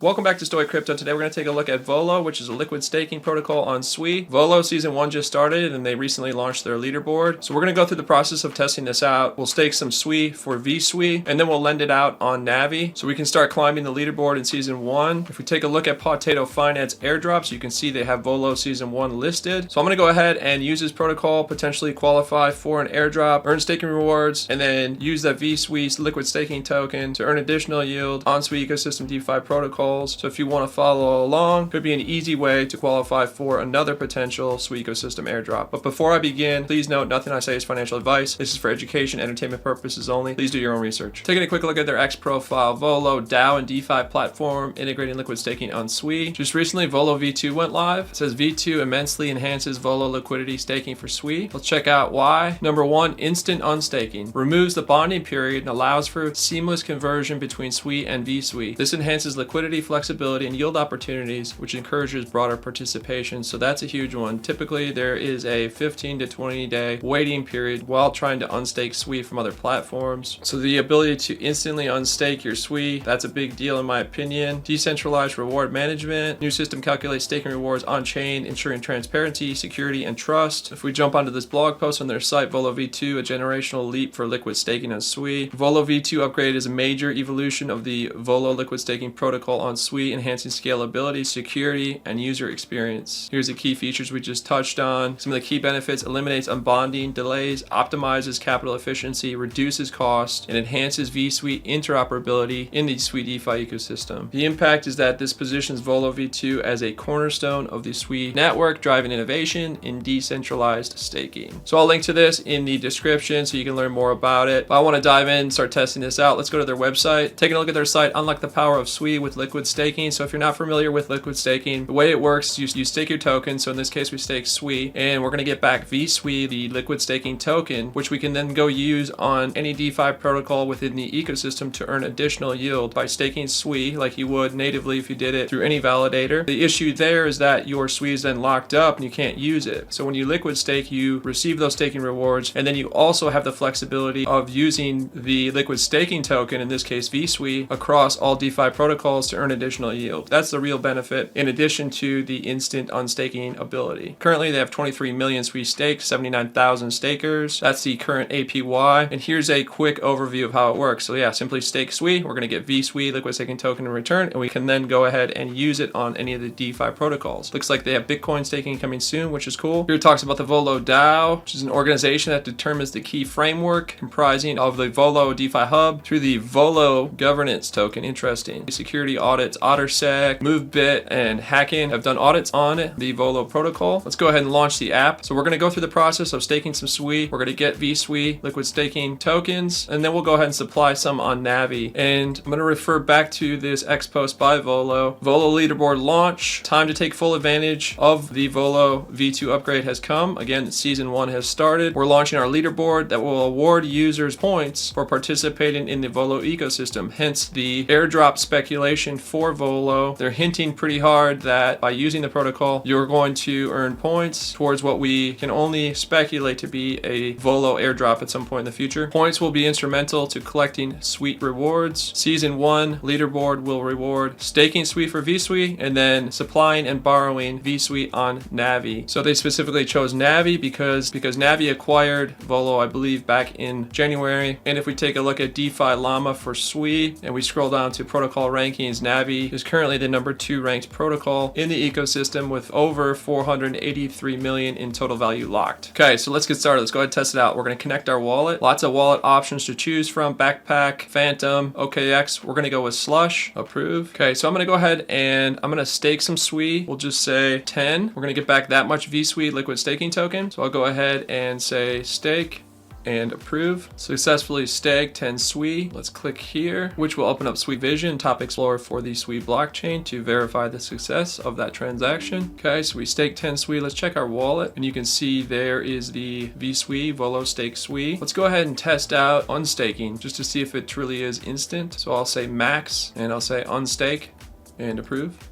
Welcome back to Sui Crypto. Today we're going to take a look at Volo, which is a liquid staking protocol on Sui. Volo Season 1 just started and they recently launched their leaderboard. So we're going to go through the process of testing this out. We'll stake some Sui for vSUI and then we'll lend it out on Navi. So we can start climbing the leaderboard in Season 1. If we take a look at Potato Finance airdrops, you can see they have Volo Season 1 listed. So I'm going to go ahead and use this protocol, potentially qualify for an airdrop, earn staking rewards, and then use that vSUI liquid staking token to earn additional yield on Sui ecosystem DeFi protocol. So if you want to follow along, could be an easy way to qualify for another potential Sui ecosystem airdrop. But before I begin, please note nothing I say is financial advice. This is for education, entertainment purposes only. Please do your own research. Taking a quick look at their X profile, Volo DAO and DeFi platform integrating liquid staking on Sui. Just recently, Volo V2 went live. It says V2 immensely enhances Volo liquidity staking for Sui. Let's check out why. Number one, instant unstaking. Removes the bonding period and allows for seamless conversion between Sui and vSUI. This enhances liquidity, flexibility, and yield opportunities, which encourages broader participation. So that's a huge one. Typically, there is a 15 to 20 day waiting period while trying to unstake Sui from other platforms. So the ability to instantly unstake your Sui, that's a big deal in my opinion. Decentralized reward management. New system calculates staking rewards on chain, ensuring transparency, security, and trust. If we jump onto this blog post on their site, Volo V2, a generational leap for liquid staking on Sui. Volo V2 upgrade is a major evolution of the Volo liquid staking protocol on Sui, enhancing scalability, security, and user experience. Here's the key features we just touched on. Some of the key benefits: eliminates unbonding delays, optimizes capital efficiency, reduces cost, and enhances vSUI interoperability in the Sui DeFi ecosystem. The impact is that this positions Volo V2 as a cornerstone of the Sui network, driving innovation in decentralized staking. So I'll link to this in the description so you can learn more about it. But I want to dive in, start testing this out. Let's go to their website. Taking a look at their site, unlock the power of Sui with liquid staking. So if you're not familiar with liquid staking, the way it works, you stake your token. So in this case, we stake Sui, and we're going to get back vSUI, the liquid staking token, which we can then go use on any DeFi protocol within the ecosystem to earn additional yield by staking Sui like you would natively if you did it through any validator. The issue there is that your Sui is then locked up and you can't use it. So when you liquid stake, you receive those staking rewards, and then you also have the flexibility of using the liquid staking token, in this case vSUI, across all DeFi protocols to earn additional yield. That's the real benefit, in addition to the instant unstaking ability. Currently, they have 23 million Sui staked, 79,000 stakers. That's the current APY. And here's a quick overview of how it works. So yeah, simply stake Sui. We're going to get vSUI liquid staking token in return, and we can then go ahead and use it on any of the DeFi protocols. Looks like they have Bitcoin staking coming soon, which is cool. Here it talks about the Volo DAO, which is an organization that determines the key framework comprising of the Volo DeFi hub through the Volo governance token. Interesting. Security audits, OtterSec, MoveBit, and Hacking have done audits on the Volo protocol. Let's go ahead and launch the app. So we're going to go through the process of staking some Sui. We're going to get vSUI liquid staking tokens, and then we'll go ahead and supply some on Navi. And I'm going to refer back to this X post by Volo. Volo Leaderboard launch. Time to take full advantage of the Volo V2 upgrade has come. Again, Season 1 has started. We're launching our leaderboard that will award users points for participating in the Volo ecosystem. Hence the airdrop speculation for Volo. They're hinting pretty hard that by using the protocol, you're going to earn points towards what we can only speculate to be a Volo airdrop at some point in the future. Points will be instrumental to collecting sweet rewards. Season 1 leaderboard will reward staking Sui for vSUI and then supplying and borrowing vSUI on Navi. So they specifically chose Navi because Navi acquired Volo, I believe, back in January. And if we take a look at DeFi Llama for Sui and we scroll down to protocol rankings, Navi is currently the number 2 ranked protocol in the ecosystem with over 483 million in total value locked. Okay, so let's get started. Let's go ahead and test it out. We're going to connect our wallet. Lots of wallet options to choose from: Backpack, Phantom, OKX. We're going to go with Slush. Approve. Okay, so I'm going to go ahead and I'm going to stake some Sui. We'll just say 10. We're going to get back that much vSUI liquid staking token. So I'll go ahead and say stake and approve. Successfully staked 10 Sui. Let's click here, which will open up Sui Vision, Top Explorer for the Sui blockchain to verify the success of that transaction. Okay, so we staked 10 Sui. Let's check our wallet, and you can see there is the vSUI, Volo Stake Sui. Let's go ahead and test out unstaking just to see if it truly is instant. So I'll say max, and I'll say unstake and approve.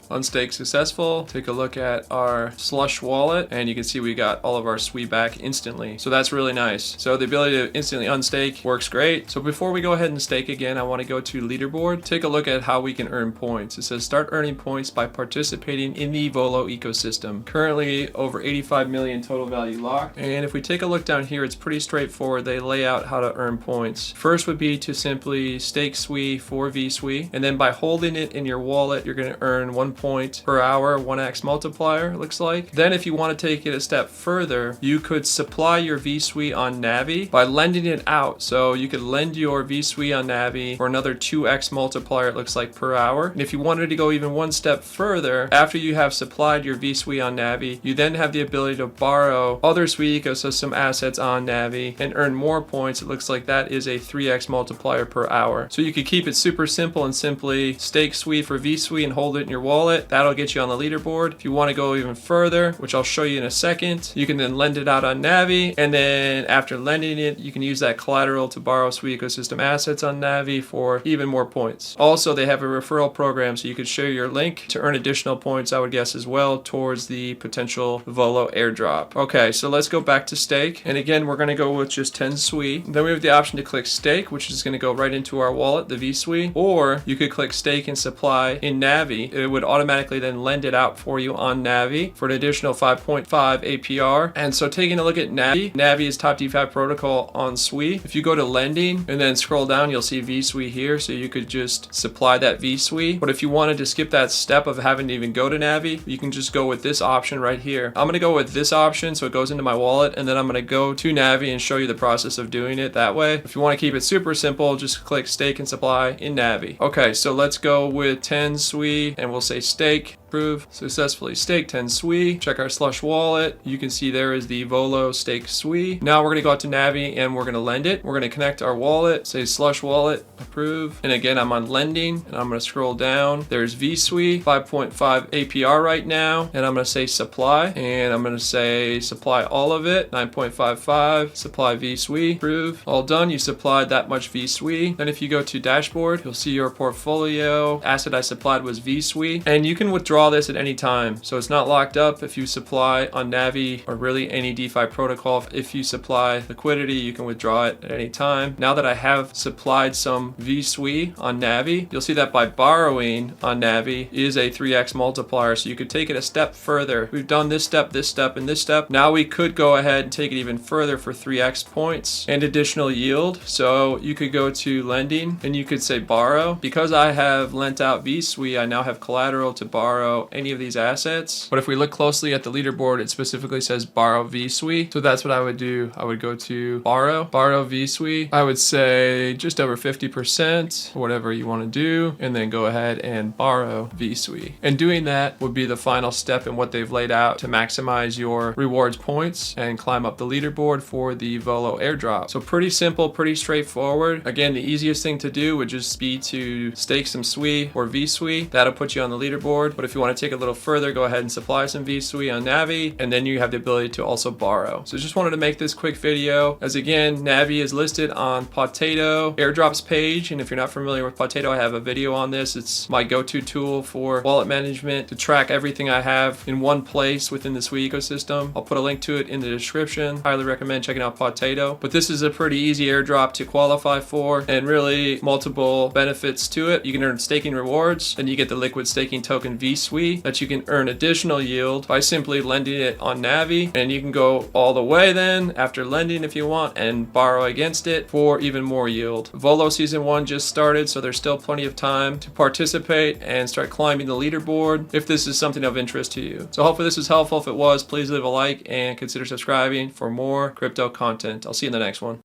Unstake successful. Take a look at our Slush wallet, and you can see we got all of our Sui back instantly. So that's really nice. So the ability to instantly unstake works great. So before we go ahead and stake again, I want to go to Leaderboard. Take a look at how we can earn points. It says start earning points by participating in the Volo ecosystem. Currently over 85 million total value locked. And if we take a look down here, it's pretty straightforward. They lay out how to earn points. First would be to simply stake Sui for vSUI, and then by holding it in your wallet, you're going to earn 1 point per hour, 1x multiplier, it looks like. Then if you want to take it a step further, you could supply your vSUI on Navi by lending it out. So you could lend your vSUI on Navi for another 2x multiplier, it looks like, per hour. And if you wanted to go even one step further, after you have supplied your vSUI on Navi, you then have the ability to borrow other Sui ecosystem assets on Navi and earn more points. It looks like that is a 3x multiplier per hour. So you could keep it super simple and simply stake Sui for vSUI and hold it in your wallet. That'll get you on the leaderboard. If you want to go even further, which I'll show you in a second, you can then lend it out on Navi, and then after lending it, you can use that collateral to borrow Sui ecosystem assets on Navi for even more points. Also, they have a referral program, so you could share your link to earn additional points, I would guess, as well, towards the potential Volo Airdrop. Okay, so let's go back to stake, and again, we're going to go with just 10 Sui. Then we have the option to click stake, which is going to go right into our wallet, the vSUI, or you could click stake and supply in Navi. It would automatically then lend it out for you on Navi for an additional 5.5 APR. And so taking a look at Navi, Navi is top DeFi protocol on Sui. If you go to lending and then scroll down, you'll see vSUI here, so you could just supply that vSUI. But if you wanted to skip that step of having to even go to Navi, you can just go with this option right here. I'm going to go with this option so it goes into my wallet, and then I'm going to go to Navi and show you the process of doing it that way. If you want to keep it super simple, just click stake and supply in Navi. Okay, so let's go with 10 Sui, and we'll say stake. Approve. Successfully staked 10 Sui. Check our Slush wallet. You can see there is the Volo stake Sui. Now we're going to go out to Navi and we're going to lend it. We're going to connect our wallet, say Slush wallet, approve. And again, I'm on lending, and I'm going to scroll down. There's vSUI, 5.5 APR right now. And I'm going to say supply, and I'm going to say supply all of it, 9.55, supply vSUI, approve. All done. You supplied that much vSUI. Then if you go to dashboard, you'll see your portfolio. Asset I supplied was vSUI, and you can withdraw this at any time. So it's not locked up if you supply on Navi or really any DeFi protocol. If you supply liquidity, you can withdraw it at any time. Now that I have supplied some vSUI on Navi, you'll see that by borrowing on Navi is a 3x multiplier. So you could take it a step further. We've done this step, and this step. Now we could go ahead and take it even further for 3x points and additional yield. So you could go to lending and you could say borrow. Because I have lent out vSUI, I now have collateral to borrow any of these assets. But if we look closely at the leaderboard, it specifically says borrow vSUI. So that's what I would do. I would go to borrow vSUI. I would say just over 50%, whatever you want to do, and then go ahead and borrow vSUI. And doing that would be the final step in what they've laid out to maximize your rewards points and climb up the leaderboard for the Volo Airdrop. So pretty simple, pretty straightforward. Again, the easiest thing to do would just be to stake some Sui or vSUI. That'll put you on the leaderboard. But if you want to take it a little further, go ahead and supply some vSUI on Navi, and then you have the ability to also borrow. So just wanted to make this quick video, as again, Navi is listed on Potato airdrops page, and if you're not familiar with Potato, I have a video on this. It's my go-to tool for wallet management to track everything I have in one place within the Sui ecosystem. I'll put a link to it in the description. Highly recommend checking out Potato. But this is a pretty easy airdrop to qualify for, and really multiple benefits to it. You can earn staking rewards, then you get the liquid staking token vSUI that you can earn additional yield by simply lending it on Navi, and you can go all the way then after lending if you want and borrow against it for even more yield. Volo season 1 just started, so there's still plenty of time to participate and start climbing the leaderboard if this is something of interest to you. So hopefully this was helpful. If it was, please leave a like and consider subscribing for more crypto content. I'll see you in the next one.